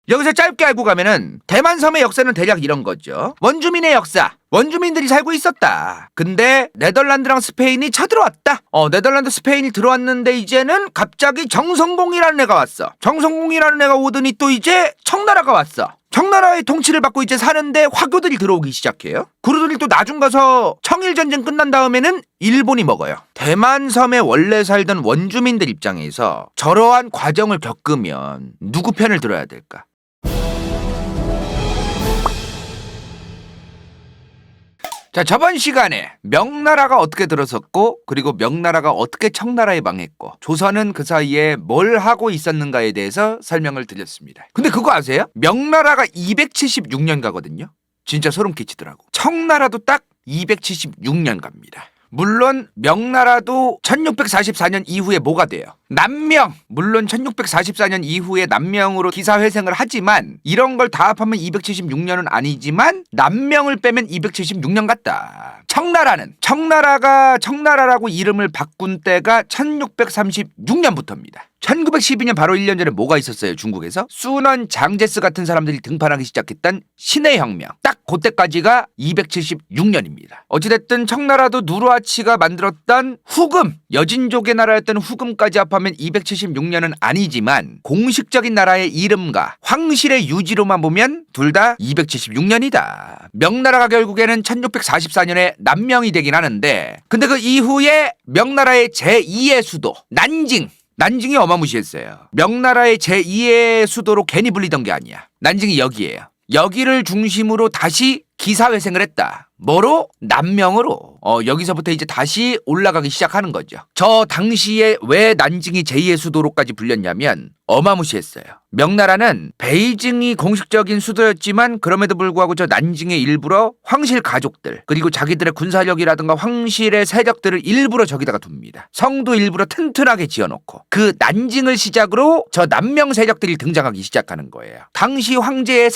여기서 짧게 알고 가면은 대만 섬의 역사는 대략 이런 거죠. 원주민의 역사. 원주민들이 살고 있었다. 근데 네덜란드랑 스페인이 쳐들어왔다. 네덜란드 스페인이 들어왔는데 이제는 갑자기 정성공이라는 애가 왔어. 정성공이라는 애가 오더니 또 이제 청나라가 왔어. 청나라의 통치를 받고 이제 사는데 화교들이 들어오기 시작해요. 그러더니 또 나중 가서 청일전쟁 끝난 다음에는 일본이 먹어요. 대만 섬에 원래 살던 원주민들 입장에서 저러한 과정을 겪으면 누구 편을 들어야 될까? 자, 저번 시간에 명나라가 어떻게 들어섰고 그리고 명나라가 어떻게 청나라에 망했고 조선은 그 사이에 뭘 하고 있었는가에 대해서 설명을 드렸습니다. 근데 그거 아세요? 명나라가 276년 가거든요. 진짜 소름 끼치더라고. 청나라도 딱 276년 갑니다. 물론 명나라도 1644년 이후에 뭐가 돼요? 남명! 물론 1644년 이후에 남명으로 기사회생을 하지만 이런 걸 다 합하면 276년은 아니지만 남명을 빼면 276년 같다. 청나라가 청나라라고 이름을 바꾼 때가 1636년부터입니다. 1912년 바로 1년 전에 뭐가 있었어요? 중국에서 순원 장제스 같은 사람들이 등판하기 시작했던 신해 혁명. 딱 그때까지가 276년입니다. 어찌됐든 청나라도 누르하치가 만들었던 후금, 여진족의 나라였던 후금까지 합하면 276년은 아니지만 공식적인 나라의 이름과 황실의 유지로만 보면 둘 다 276년이다. 명나라가 결국에는 1644년에 남명이 되긴 하는데 근데 그 이후에 명나라의 제2의 수도 난징이 어마무시했어요. 명나라의 제2의 수도로 괜히 불리던 게 아니야. 난징이 여기예요. 여기를 중심으로 다시 기사회생을 했다. 뭐로? 남명으로. 여기서부터 이제 다시 올라가기 시작하는 거죠. 저 당시에 왜 난징이 제2의 수도로까지 불렸냐면 어마무시했어요. 명나라는 베이징이 공식적인 수도였지만 그럼에도 불구하고 저 난징에 일부러 황실 가족들 그리고 자기들의 군사력이라든가 황실의 세력들을 일부러 저기다가 둡니다. 성도 일부러 튼튼하게 지어놓고 그 난징을 시작으로 저 남명 세력들이 등장하기 시작하는 거예요. 당시 황제의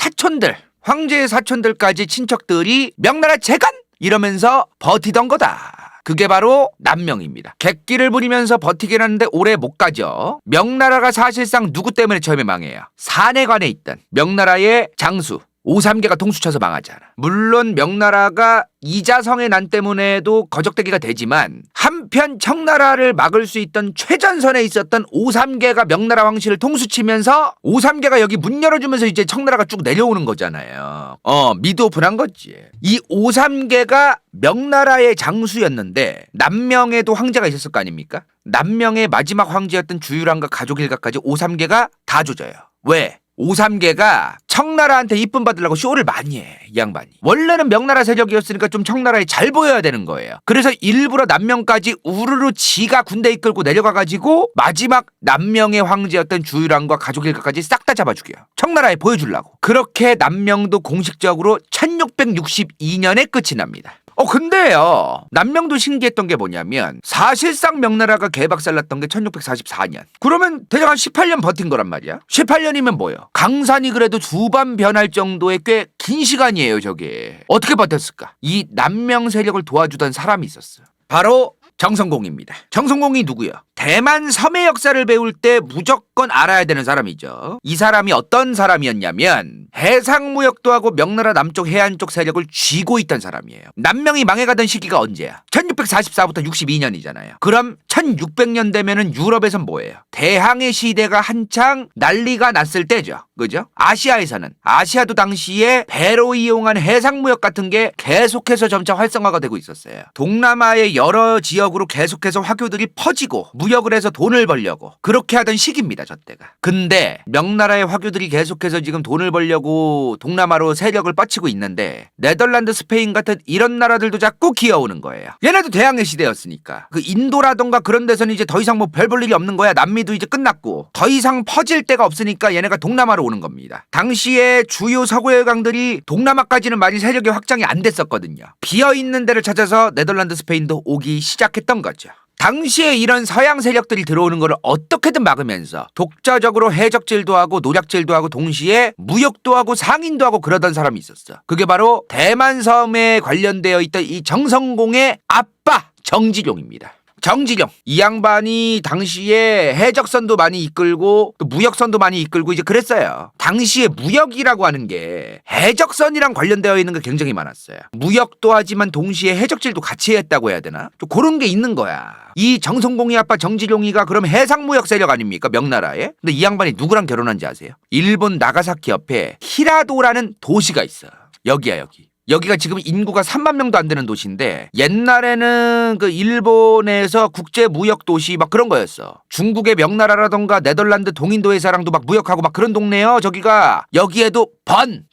사촌들까지 친척들이 명나라 재간! 이러면서 버티던 거다. 그게 바로 남명입니다. 객기를 부리면서 버티긴 하는데 오래 못 가죠. 명나라가 사실상 누구 때문에 처음에 망해요? 산해관에 있던 명나라의 장수 오삼계가 통수쳐서 망하잖아. 물론 명나라가 이자성의 난 때문에도 거적대기가 되지만 한편 청나라를 막을 수 있던 최전선에 있었던 오삼계가 명나라 황실을 통수치면서 오삼계가 여기 문 열어주면서 이제 청나라가 쭉 내려오는 거잖아요. 미드오픈한 거지. 이 오삼계가 명나라의 장수였는데 남명에도 황제가 있었을 거 아닙니까? 남명의 마지막 황제였던 주유랑과 가족 일가까지 오삼계가 다 조져요. 왜? 오삼계가 청나라한테 이쁨 받으려고 쇼를 많이 해, 이 양반이. 원래는 명나라 세력이었으니까 좀 청나라에 잘 보여야 되는 거예요. 그래서 일부러 남명까지 우르르 지가 군대 이끌고 내려가가지고 마지막 남명의 황제였던 주유랑과 가족 일가까지 싹 다 잡아주게요. 청나라에 보여주려고. 그렇게 남명도 공식적으로 1662년에 끝이 납니다. 근데요, 남명도 신기했던 게 뭐냐면 사실상 명나라가 개박살났던 게 1644년. 그러면 대략 한 18년 버틴 거란 말이야. 18년이면 뭐예요? 강산이 그래도 2번 변할 정도의 꽤 긴 시간이에요, 저게. 어떻게 버텼을까? 이 남명 세력을 도와주던 사람이 있었어. 바로 정성공입니다. 정성공이 누구요? 대만 섬의 역사를 배울 때 무조건 알아야 되는 사람이죠. 이 사람이 어떤 사람이었냐면 해상무역도 하고 명나라 남쪽 해안 쪽 세력을 쥐고 있던 사람이에요. 남명이 망해가던 시기가 언제야? 1644부터 62년이잖아요. 그럼 1600년 되면은 유럽에선 뭐예요? 대항해 시대가 한창 난리가 났을 때죠. 그죠? 아시아도 당시에 배로 이용한 해상무역 같은 게 계속해서 점차 활성화가 되고 있었어요. 동남아의 여러 지역으로 계속해서 화교들이 퍼지고 무역을 해서 돈을 벌려고 그렇게 하던 시기입니다, 저 때가. 근데 명나라의 화교들이 계속해서 지금 돈을 벌려고 동남아로 세력을 뻗치고 있는데 네덜란드, 스페인 같은 이런 나라들도 자꾸 기어오는 거예요. 얘네도 대항해 시대였으니까. 그 인도라던가 그런 데서는 이제 더 이상 뭐 별 볼 일이 없는 거야. 남미도 이제 끝났고 더 이상 퍼질 데가 없으니까 얘네가 동남아로 오는 겁니다. 당시에 주요 서구열강들이 동남아까지는 많이 세력이 확장이 안 됐었거든요. 비어있는 데를 찾아서 네덜란드, 스페인도 오기 시작했던 거죠. 당시에 이런 서양 세력들이 들어오는 걸 어떻게든 막으면서 독자적으로 해적질도 하고 노략질도 하고 동시에 무역도 하고 상인도 하고 그러던 사람이 있었어. 그게 바로 대만 섬에 관련되어 있던 이 정성공의 아빠 정지룡입니다. 정지룡. 이 양반이 당시에 해적선도 많이 이끌고 또 무역선도 많이 이끌고 이제 그랬어요. 당시에 무역이라고 하는 게 해적선이랑 관련되어 있는 게 굉장히 많았어요. 무역도 하지만 동시에 해적질도 같이 했다고 해야 되나? 좀 그런 게 있는 거야. 이 정성공이 아빠 정지룡이가 그럼 해상무역 세력 아닙니까? 명나라에? 근데 이 양반이 누구랑 결혼한지 아세요? 일본 나가사키 옆에 히라도라는 도시가 있어. 여기야 여기. 여기가 지금 인구가 3만 명도 안 되는 도시인데 옛날에는 그 일본에서 국제 무역 도시 막 그런 거였어. 중국의 명나라라던가 네덜란드 동인도 회사랑도 막 무역하고 막 그런 동네요. 저기가 여기에도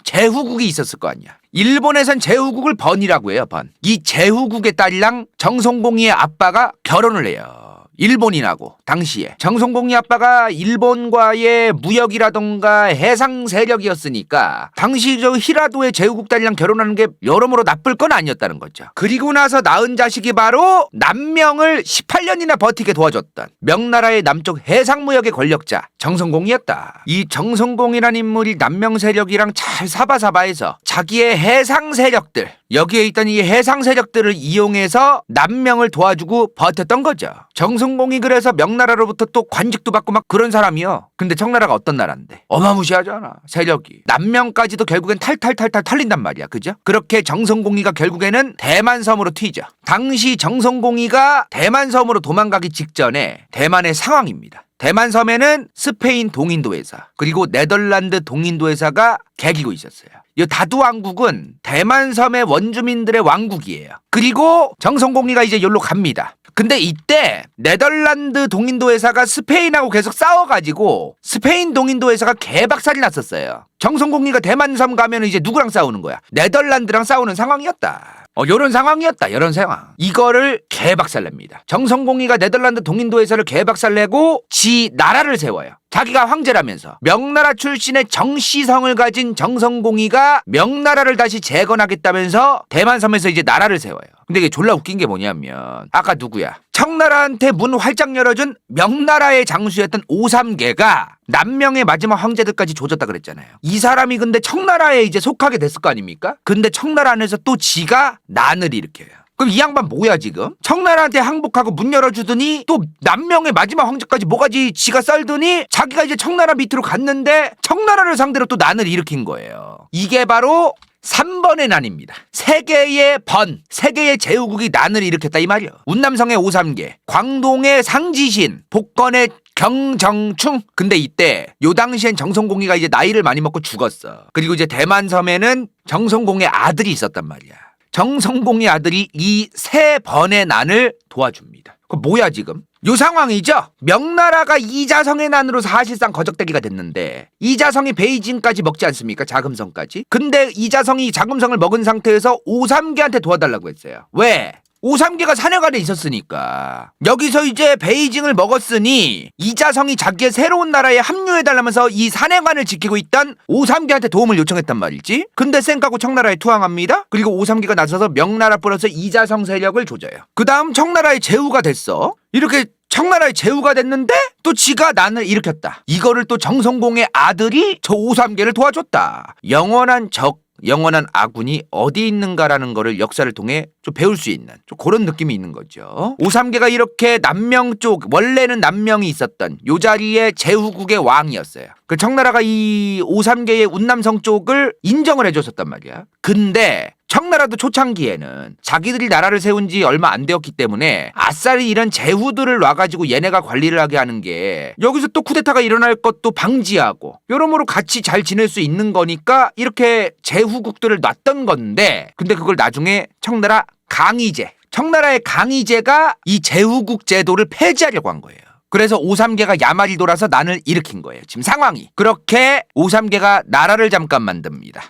제후국이 있었을 거 아니야. 일본에선 제후국을 번이라고 해요. 번. 이 제후국의 딸이랑 정성공이의 아빠가 결혼을 해요. 일본인하고 당시에 정성공이 아빠가 일본과의 무역이라던가 해상 세력이었으니까 당시 저 히라도의 제후국 딸이랑 결혼하는 게 여러모로 나쁠 건 아니었다는 거죠. 그리고 나서 낳은 자식이 바로 남명을 18년이나 버티게 도와줬던 명나라의 남쪽 해상무역의 권력자 정성공이었다. 이 정성공이라는 인물이 남명 세력이랑 잘 사바사바해서 자기의 해상 세력들 여기에 있던 이 해상 세력들을 이용해서 남명을 도와주고 버텼던 거죠. 정성공이 그래서 명나라로부터 또 관직도 받고 막 그런 사람이요. 근데 청나라가 어떤 나라인데? 어마무시하잖아. 세력이. 남명까지도 결국엔 탈탈탈탈 털린단 말이야. 그죠? 그렇게 정성공이가 결국에는 대만섬으로 튀죠. 당시 정성공이가 대만섬으로 도망가기 직전에 대만의 상황입니다. 대만섬에는 스페인 동인도 회사 그리고 네덜란드 동인도 회사가 개기고 있었어요. 이 다두 왕국은 대만섬의 원주민들의 왕국이에요. 그리고 정성공이가 이제 여기로 갑니다. 근데 이때 네덜란드 동인도 회사가 스페인하고 계속 싸워가지고 스페인 동인도 회사가 개박살이 났었어요. 정성공이가 대만섬 가면 이제 누구랑 싸우는 거야? 네덜란드랑 싸우는 상황이었다. 요런 상황이었다. 요런 상황. 이거를 개박살냅니다. 정성공이가 네덜란드 동인도 회사를 개박살내고 지 나라를 세워요. 자기가 황제라면서 명나라 출신의 정씨성을 가진 정성공이가 명나라를 다시 재건하겠다면서 대만섬에서 이제 나라를 세워요. 근데 이게 졸라 웃긴 게 뭐냐면 아까 누구야? 청나라한테 문 활짝 열어준 명나라의 장수였던 오삼계가 남명의 마지막 황제들까지 조졌다 그랬잖아요. 이 사람이 근데 청나라에 이제 속하게 됐을 거 아닙니까? 근데 청나라 안에서 또 지가 난을 일으켜요. 그럼 이 양반 뭐야 지금? 청나라한테 항복하고 문 열어주더니 또 남명의 마지막 황제까지 뭐가지 지가 썰더니 자기가 이제 청나라 밑으로 갔는데 청나라를 상대로 또 난을 일으킨 거예요. 이게 바로 3번의 난입니다. 세 개의 제후국이 난을 일으켰다 이 말이요. 운남성의 오삼계, 광동의 상지신, 복건의 경정충. 근데 이때 요 당시엔 정성공이가 이제 나이를 많이 먹고 죽었어. 그리고 이제 대만섬에는 정성공의 아들이 있었단 말이야. 정성공의 아들이 이 3번의 난을 도와줍니다. 그 뭐야 지금? 요 상황이죠. 명나라가 이자성의 난으로 사실상 거적대기가 됐는데 이자성이 베이징까지 먹지 않습니까? 자금성까지. 근데 이자성이 자금성을 먹은 상태에서 오삼계한테 도와달라고 했어요. 왜? 오삼계가 사내관에 있었으니까. 여기서 이제 베이징을 먹었으니 이자성이 자기의 새로운 나라에 합류해달라면서 이 사내관을 지키고 있던 오삼계한테 도움을 요청했단 말이지. 근데 쌩까고 청나라에 투항합니다. 그리고 오삼계가 나서서 명나라 플러스 이자성 세력을 조져요. 그 다음 청나라의 제후가 됐어. 이렇게 청나라의 제후가 됐는데 또 지가 난을 일으켰다. 이거를 또 정성공의 아들이 저 오삼계를 도와줬다. 영원한 적, 영원한 아군이 어디 있는가라는 거를 역사를 통해 좀 배울 수 있는 좀 그런 느낌이 있는 거죠. 오삼계가 이렇게 남명 쪽, 원래는 남명이 있었던 요 자리에 제후국의 왕이었어요. 그 청나라가 이 오삼계의 운남성 쪽을 인정을 해줬었단 말이야. 근데 청나라도 초창기에는 자기들이 나라를 세운 지 얼마 안 되었기 때문에 아싸리 이런 제후들을 놔가지고 얘네가 관리를 하게 하는 게 여기서 또 쿠데타가 일어날 것도 방지하고 여러모로 같이 잘 지낼 수 있는 거니까 이렇게 제후국들을 놨던 건데 근데 그걸 나중에 청나라의 강희제가 이 제후국 제도를 폐지하려고 한 거예요. 그래서 오삼계가 야말이 돌아서 난을 일으킨 거예요. 지금 상황이. 그렇게 오삼계가 나라를 잠깐 만듭니다.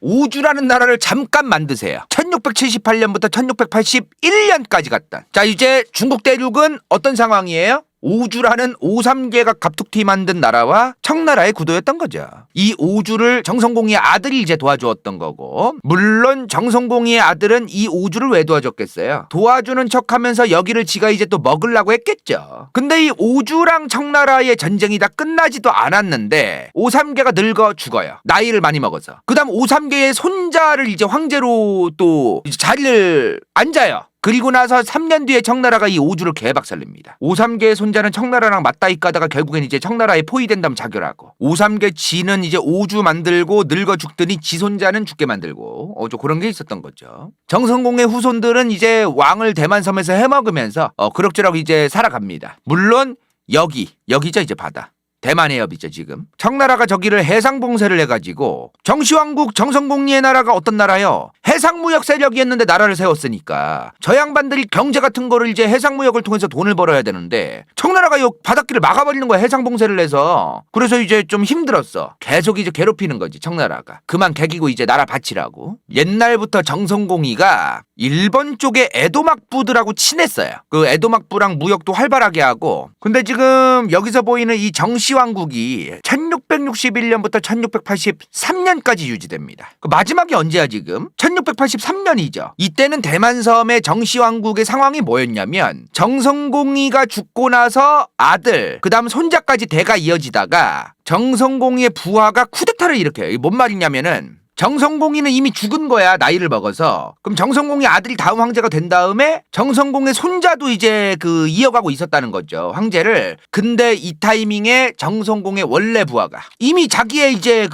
오주라는 나라를 잠깐 만드세요. 1678년부터 1681년까지 갔던. 자, 이제 중국 대륙은 어떤 상황이에요? 오주라는 오삼계가 갑툭튀 만든 나라와 청나라의 구도였던 거죠. 이 오주를 정성공이의 아들이 이제 도와주었던 거고, 물론 정성공이의 아들은 이 오주를 왜 도와줬겠어요? 도와주는 척하면서 여기를 지가 이제 또 먹으려고 했겠죠. 근데 이 오주랑 청나라의 전쟁이 다 끝나지도 않았는데 오삼계가 늙어 죽어요. 나이를 많이 먹어서. 그 다음 오삼계의 손자를 이제 황제로 또 이제 자리를 앉아요. 그리고 나서 3년 뒤에 청나라가 이 오주를 개박살냅니다. 오삼계의 손자는 청나라랑 맞다이 까다가 결국엔 이제 청나라에 포위된 다음 자결하고, 오삼계 지는 이제 오주 만들고 늙어 죽더니 지 손자는 죽게 만들고, 좀 그런 게 있었던 거죠. 정성공의 후손들은 이제 왕을 대만섬에서 해먹으면서 그럭저럭 이제 살아갑니다. 물론 여기죠 이제 바다. 대만 해협이죠 지금. 청나라가 저기를 해상봉쇄를 해가지고, 정시왕국 정성공리의 나라가 어떤 나라요? 해상무역 세력이었는데 나라를 세웠으니까 저 양반들이 경제 같은 거를 이제 해상무역을 통해서 돈을 벌어야 되는데 청나라가 요 바닷길을 막아버리는 거야, 해상봉쇄를 해서. 그래서 이제 좀 힘들었어. 계속 이제 괴롭히는 거지 청나라가. 그만 개기고 이제 나라 바치라고. 옛날부터 정성공이가 일본 쪽의 에도막부들하고 친했어요. 그 에도막부랑 무역도 활발하게 하고. 근데 지금 여기서 보이는 이 정시왕국이 1661년부터 1683년까지 유지됩니다. 그 마지막이 언제야 지금? 1683년이죠. 이때는 대만섬의 정시왕국의 상황이 뭐였냐면, 정성공이가 죽고 나서 아들, 그 다음 손자까지 대가 이어지다가 정성공이의 부하가 쿠데타를 일으켜요. 이게 뭔 말이냐면은, 정성공이는 이미 죽은 거야, 나이를 먹어서. 그럼 정성공이 아들이 다음 황제가 된 다음에 정성공의 손자도 이제 이어가고 있었다는 거죠, 황제를. 근데 이 타이밍에 정성공의 원래 부하가 이미 자기의 이제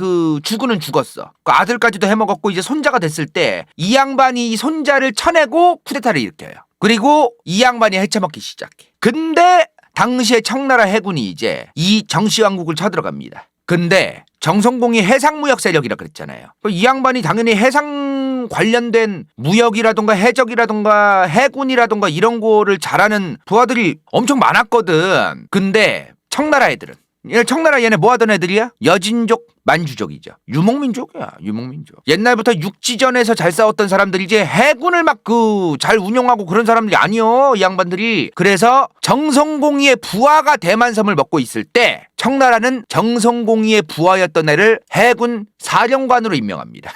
죽은 죽었어. 그 아들까지도 해먹었고 이제 손자가 됐을 때 이 양반이 이 손자를 쳐내고 쿠데타를 일으켜요. 그리고 이 양반이 해쳐먹기 시작해. 근데 당시에 청나라 해군이 이제 이 정시왕국을 쳐들어갑니다. 근데 정성공이 해상무역 세력이라 그랬잖아요. 이 양반이 당연히 해상 관련된 무역이라던가 해적이라던가 해군이라던가 이런 거를 잘하는 부하들이 엄청 많았거든. 근데 청나라 애들은, 청나라 얘네 뭐 하던 애들이야? 여진족, 만주족이죠. 유목민족이야, 유목민족. 옛날부터 육지전에서 잘 싸웠던 사람들이 이제 해군을 막 잘 운영하고 그런 사람들이 아니요, 이 양반들이. 그래서 정성공이의 부하가 대만섬을 먹고 있을 때 청나라는 정성공이의 부하였던 애를 해군 사령관으로 임명합니다.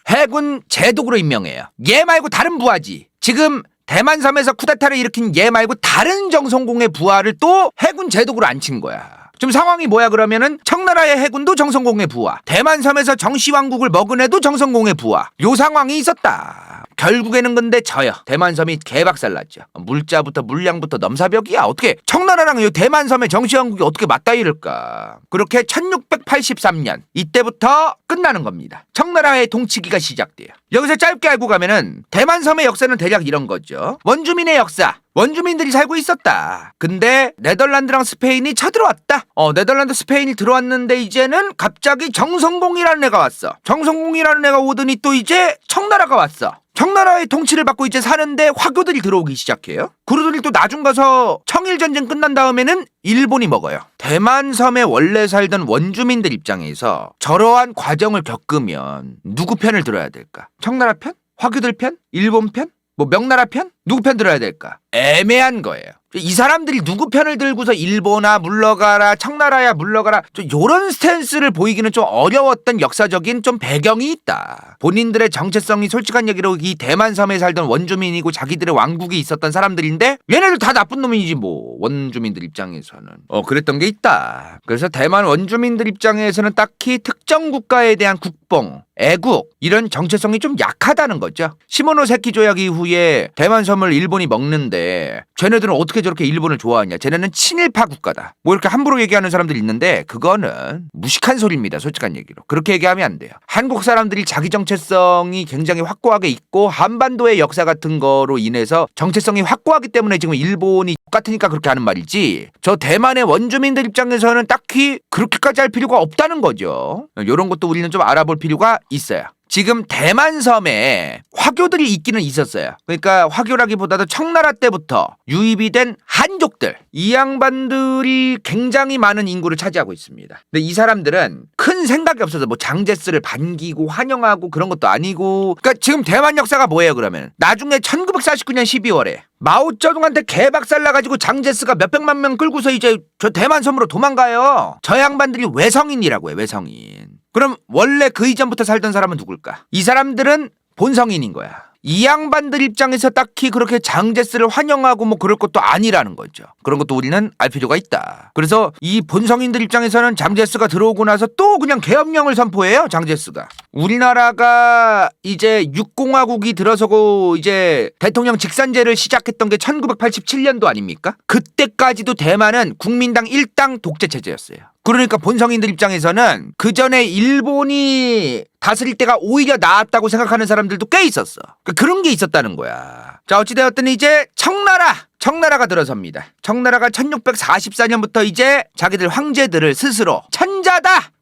해군 제독으로 임명해요. 얘 말고 다른 부하지. 지금 대만섬에서 쿠데타를 일으킨 얘 말고 다른 정성공의 부하를 또 해군 제독으로 앉힌 거야. 지금 상황이 뭐야 그러면은, 청나라의 해군도 정성공의 부하, 대만섬에서 정시왕국을 먹은 애도 정성공의 부하, 요 상황이 있었다. 결국에는 근데 져요. 대만섬이 개박살났죠. 물자부터 물량부터 넘사벽이야. 어떻게 청나라랑 이 대만섬의 정시왕국이 어떻게 맞닿을까. 그렇게 1683년 이때부터 끝나는 겁니다. 청나라의 통치기가 시작돼요. 여기서 짧게 알고 가면은 대만섬의 역사는 대략 이런 거죠. 원주민의 역사. 원주민들이 살고 있었다. 근데 네덜란드랑 스페인이 쳐들어왔다. 네덜란드 스페인이 들어왔는데 이제는 갑자기 정성공이라는 애가 왔어. 정성공이라는 애가 오더니 또 이제 청나라가 왔어. 청나라의 통치를 받고 이제 사는데 화교들이 들어오기 시작해요. 그러더니 또 나중 가서 청일전쟁 끝난 다음에는 일본이 먹어요. 대만섬에 원래 살던 원주민들 입장에서 저러한 과정을 겪으면 누구 편을 들어야 될까? 청나라 편? 화교들 편? 일본 편? 명나라 편? 누구 편 들어야 될까? 애매한 거예요. 이 사람들이 누구 편을 들고서 일본아 물러가라, 청나라야 물러가라, 좀 요런 스탠스를 보이기는 좀 어려웠던 역사적인 좀 배경이 있다. 본인들의 정체성이 솔직한 얘기로 이 대만섬에 살던 원주민이고 자기들의 왕국이 있었던 사람들인데 얘네들 다 나쁜 놈이지 뭐, 원주민들 입장에서는. 그랬던 게 있다. 그래서 대만 원주민들 입장에서는 딱히 특정 국가에 대한 국뽕, 애국 이런 정체성이 좀 약하다는 거죠. 시모노세키 조약 이후에 대만섬을 일본이 먹는데 쟤네들은 어떻게 저렇게 일본을 좋아하냐. 쟤네는 친일파 국가다. 뭐 이렇게 함부로 얘기하는 사람들이 있는데 그거는 무식한 소리입니다. 솔직한 얘기로. 그렇게 얘기하면 안 돼요. 한국 사람들이 자기 정체성이 굉장히 확고하게 있고 한반도의 역사 같은 거로 인해서 정체성이 확고하기 때문에 지금 일본이 똑같으니까 그렇게 하는 말이지, 저 대만의 원주민들 입장에서는 딱히 그렇게까지 할 필요가 없다는 거죠. 이런 것도 우리는 좀 알아볼 필요가 있어요. 지금 대만섬에 화교들이 있기는 있었어요. 그러니까 화교라기보다도 청나라 때부터 유입이 된 한족들, 이 양반들이 굉장히 많은 인구를 차지하고 있습니다. 근데 이 사람들은 큰 생각이 없어서 뭐 장제스를 반기고 환영하고 그런 것도 아니고, 그러니까 지금 대만 역사가 뭐예요 그러면? 나중에 1949년 12월에 마오쩌둥한테 개박살 나가지고 장제스가 몇백만 명 끌고서 이제 저 대만섬으로 도망가요. 저 양반들이 외성인이라고 해요, 외성인. 그럼 원래 그 이전부터 살던 사람은 누굴까? 이 사람들은 본성인인 거야. 이 양반들 입장에서 딱히 그렇게 장제스를 환영하고 뭐 그럴 것도 아니라는 거죠. 그런 것도 우리는 알 필요가 있다. 그래서 이 본성인들 입장에서는 장제스가 들어오고 나서 또 그냥 계엄령을 선포해요. 장제스가. 우리나라가 이제 육공화국이 들어서고 이제 대통령 직선제를 시작했던 게 1987년도 아닙니까? 그때까지도 대만은 국민당 1당 독재 체제였어요. 그러니까 본성인들 입장에서는 그 전에 일본이 다스릴 때가 오히려 나았다고 생각하는 사람들도 꽤 있었어. 그런 게 있었다는 거야. 자, 어찌되었든 이제 청나라가 들어섭니다. 청나라가 1644년부터 이제 자기들 황제들을 스스로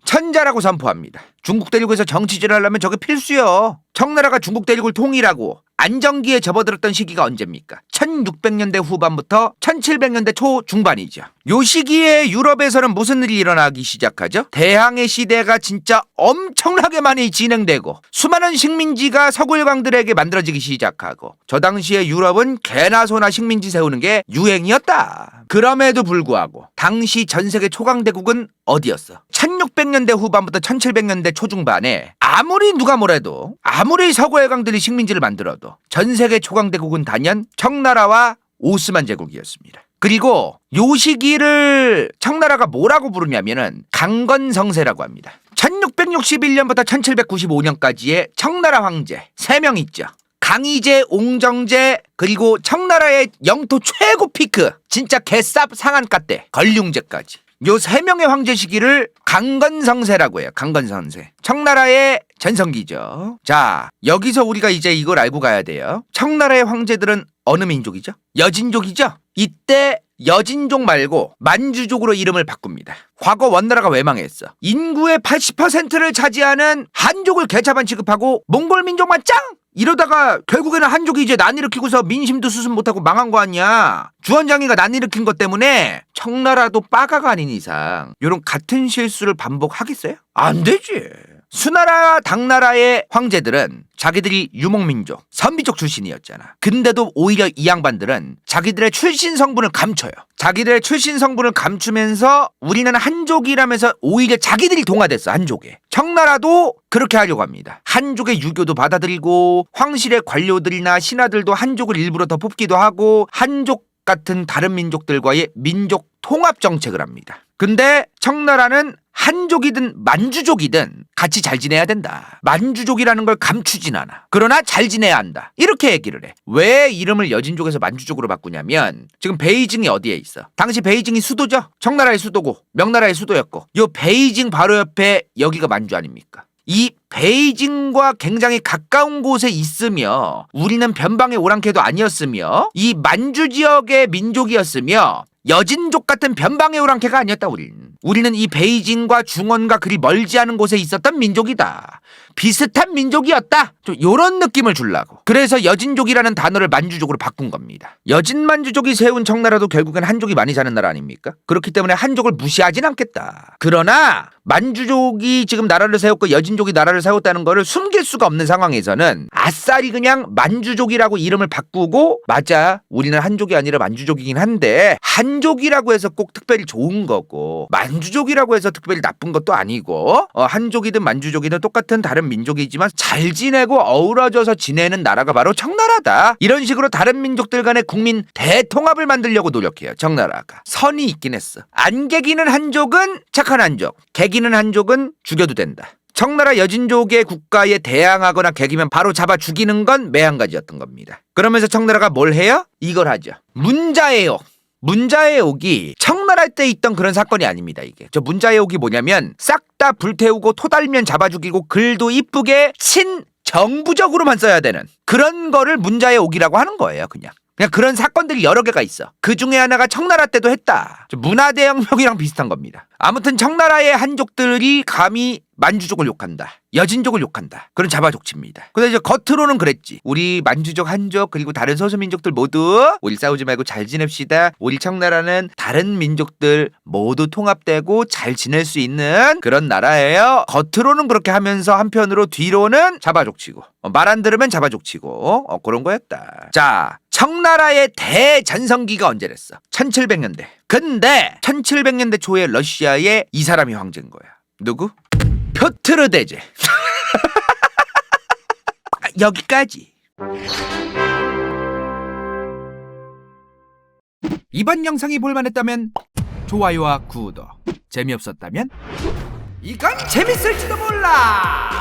천자라고 선포합니다. 중국 대륙에서 정치질을 하려면 저게 필수요. 청나라가 중국 대륙을 통일하고 안정기에 접어들었던 시기가 언제입니까? 1600년대 후반부터 1700년대 초 중반이죠. 요 시기에 유럽에서는 무슨 일이 일어나기 시작하죠? 대항해 시대가 진짜 엄청나게 많이 진행되고 수많은 식민지가 서구일강들에게 만들어지기 시작하고 저 당시에 유럽은 개나 소나 식민지 세우는 게 유행이었다. 그럼에도 불구하고 당시 전세계 초강대국은 어디였어? 1600년대 후반부터 1700년대 초중반에 아무리 누가 뭐래도 아무리 서구일강들이 식민지를 만들어도 전세계 초강대국은 단연 청나라와 오스만 제국이었습니다. 그리고 요 시기를 청나라가 뭐라고 부르냐면은 강건성세라고 합니다. 1661년부터 1795년까지의 청나라 황제 3명 있죠. 강희제, 옹정제, 그리고 청나라의 영토 최고 피크 진짜 개쌉 상한가 때 걸륭제까지 요 3명의 황제 시기를 강건성세라고 해요. 강건성세. 청나라의 전성기죠. 자, 여기서 우리가 이제 이걸 알고 가야 돼요. 청나라의 황제들은 어느 민족이죠? 여진족이죠? 이때 여진족 말고 만주족으로 이름을 바꿉니다. 과거 원나라가 왜 망했어? 인구의 80%를 차지하는 한족을 개차반 취급하고 몽골 민족만 짱! 이러다가 결국에는 한족이 이제 난 일으키고서 민심도 수습 못하고 망한 거 아니야. 주원장이가 난 일으킨 것 때문에 청나라도 빠가가 아닌 이상 이런 같은 실수를 반복하겠어요? 안 되지. 수나라 당나라의 황제들은 자기들이 유목민족 선비족 출신이었잖아. 근데도 오히려 이 양반들은 자기들의 출신 성분을 감춰요. 자기들의 출신 성분을 감추면서 우리는 한족이라면서 오히려 자기들이 동화됐어. 한족에. 청나라도 그렇게 하려고 합니다. 한족의 유교도 받아들이고 황실의 관료들이나 신하들도 한족을 일부러 더 뽑기도 하고 한족 같은 다른 민족들과의 민족 통합 정책을 합니다. 근데 청나라는 한족이든 만주족이든 같이 잘 지내야 된다. 만주족이라는 걸 감추진 않아. 그러나 잘 지내야 한다. 이렇게 얘기를 해. 왜 이름을 여진족에서 만주족으로 바꾸냐면 지금 베이징이 어디에 있어? 당시 베이징이 수도죠? 청나라의 수도고 명나라의 수도였고 요 베이징 바로 옆에 여기가 만주 아닙니까? 이 베이징과 굉장히 가까운 곳에 있으며 우리는 변방의 오랑캐도 아니었으며 이 만주 지역의 민족이었으며 여진족 같은 변방의 오랑캐가 아니었다. 우리는 이 베이징과 중원과 그리 멀지 않은 곳에 있었던 민족이다. 비슷한 민족이었다. 좀 요런 느낌을 주려고. 그래서 여진족이라는 단어를 만주족으로 바꾼 겁니다. 여진만주족이 세운 청나라도 결국엔 한족이 많이 사는 나라 아닙니까? 그렇기 때문에 한족을 무시하진 않겠다. 그러나 만주족이 지금 나라를 세웠고 여진족이 나라를 세웠다는 거를 숨길 수가 없는 상황에서는 아싸리 그냥 만주족이라고 이름을 바꾸고 맞아. 우리는 한족이 아니라 만주족이긴 한데 한족이라고 해서 꼭 특별히 좋은 거고 만주족이라고 해서 특별히 나쁜 것도 아니고 한족이든 만주족이든 똑같은 다른 민족이지만 잘 지내고 어우러져서 지내는 나라가 바로 청나라다. 이런 식으로 다른 민족들 간의 국민 대통합을 만들려고 노력해요. 청나라가. 선이 있긴 했어. 안 개기는 한족은 착한 한족, 개기는 한족은 죽여도 된다. 청나라 여진족의 국가에 대항하거나 개기면 바로 잡아 죽이는 건 매한가지였던 겁니다. 그러면서 청나라가 뭘 해요? 이걸 하죠. 문자애옥. 문자애옥이 청나라 때 있던 그런 사건이 아닙니다. 이게 저 문자애옥이 뭐냐면 싹 다 불태우고 토달면 잡아 죽이고 글도 이쁘게 친정부적으로만 써야 되는 그런 거를 문자애옥이라고 하는 거예요. 그냥 그런 사건들이 여러 개가 있어. 그 중에 하나가 청나라 때도 했다. 문화대혁명이랑 비슷한 겁니다. 아무튼 청나라의 한족들이 감히 만주족을 욕한다. 여진족을 욕한다. 그런 자바족치입니다. 근데 이제 겉으로는 그랬지. 우리 만주족, 한족 그리고 다른 소수민족들 모두 우리 싸우지 말고 잘 지냅시다. 우리 청나라는 다른 민족들 모두 통합되고 잘 지낼 수 있는 그런 나라예요. 겉으로는 그렇게 하면서 한편으로 뒤로는 자바족치고 말 안 들으면 자바족치고 그런 거였다. 자, 청나라의 대전성기가 언제랬어? 1700년대. 근데 1700년대 초에 러시아에 이 사람이 황제인 거야. 누구? 표트르 대제. 여기까지. 이번 영상이 볼만했다면 좋아요와 구독, 재미없었다면 이건 재밌을지도 몰라.